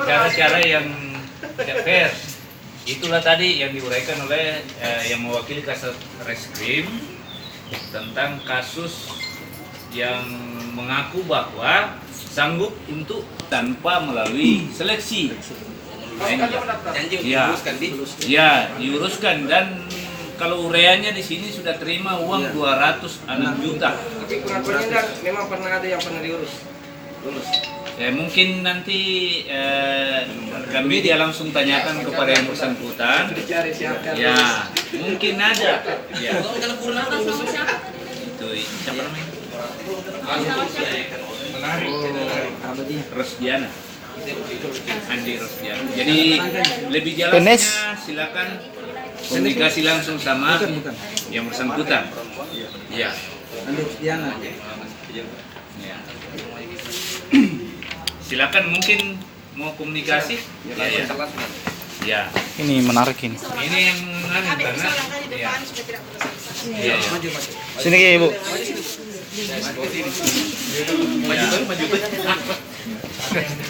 cara-cara yang tidak fair. Itulah tadi yang diuraikan oleh yang mewakili Kasat Reskrim tentang kasus yang mengaku bahwa sanggup untuk tanpa melalui seleksi. Ya, diuruskan dan kalau ureanya di sini sudah terima uang 206 juta. Tapi pengakuannya memang pernah ada yang pernah diurus. Lulus. Ya, mungkin nanti kami dia langsung tanyakan kepada yang bersangkutan. Dicari siapa? Ya, mungkin ada. Ya. Itu siapa namanya? Rosdiana. Andi Rosdiana. Jadi lebih jelasnya silakan komunikasi langsung sama yang bersangkutan. Ya. Andi Rosdiana. Ya. Silakan mungkin mau komunikasi. Ya. Ya. Ini menarik ini. Ini yang karena ya. Ya. Sini Ibu.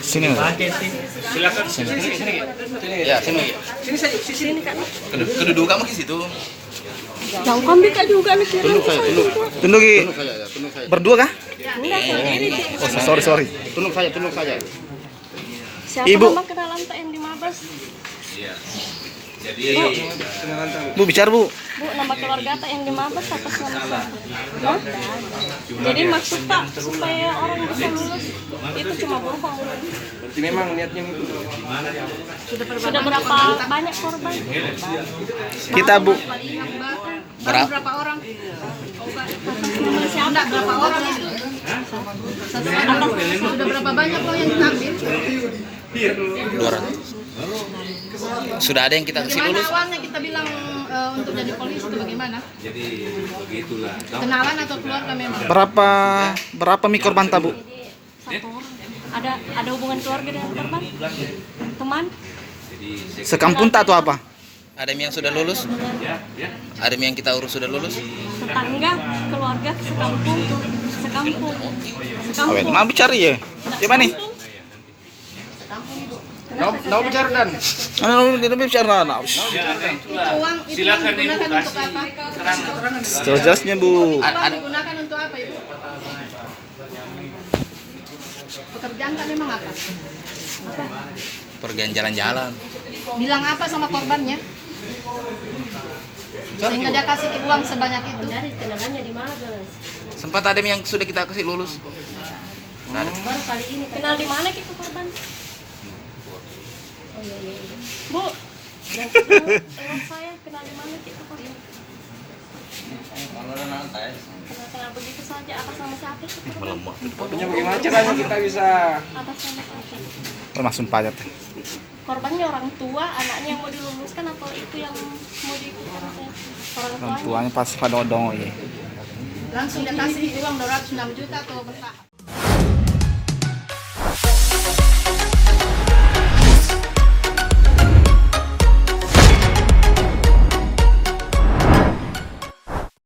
Sini. Silakan. Ya, sini. Sini saja, sini Kak. Kedudukan kamu di situ. Jauh kambing Kak juga nih. Tunduk Ki. Tunduk saja, tunduk saja. Berdua kah? Enggak, sendiri. Oh, sorry. Tunduk saja, tunduk saja. Siapa Ibu. nama kenalan tak yang di Mabes? Iya. Jadi Bu bicara Bu. Bu, nama keluarga tak yang di Mabes atas nama siapa? Hah? Jadi maksud Pak supaya orang bisa lulus itu cuma bohong. Berarti memang niatnya itu. Sudah berapa banyak korban? Kita Bu. Berapa orang? Siapa? Berapa orang itu? Sudah berapa banyak lo yang kita ambil? 200. Sudah ada yang kita kasih Bagaimana lulus. awalnya kita bilang untuk jadi polisi itu bagaimana? jadi begitulah. Kenalan atau keluarga memang? Berapa mie korban Bu? Satu orang. Ada hubungan keluarga dengan korban? Teman? Jadi Sekampung tak atau apa? Ada yang sudah lulus? ya. Ada yang kita urus sudah lulus? Tetangga, keluarga, sekampung. Awet, mau bicara ya? Gimana nih? Mau bicara dan. Tidak bicara. Ya, itulah. Uang itu Silakan Ibu digunakan kasih untuk apa? keterangan. Jelasnya Bu. Uang digunakan untuk apa Ibu? Pekerjaan tak memang apa? Pergian jalan-jalan. Bilang apa sama korbannya? Sehingga dia kasih uang sebanyak itu. Dari kenalannya di Mabes. Sempat ada yang sudah kita kasih lulus. Baru kali ini. Kenal di mana kita korban? Oh iya. Bu, yang ketemu teman saya kenal di mana kita korban? Kenal begitu saja atas nama siapa itu korban? Melemah. Pokoknya bagaimana caranya kita bisa Atas nama siapa? Langsung pajat. Korbannya orang tua, anaknya yang mau diluluskan atau itu yang mau diikuti orang Orang tuanya? tuanya pas pada odong ya. Langsung dia kasih uang 206 juta atau bertahap.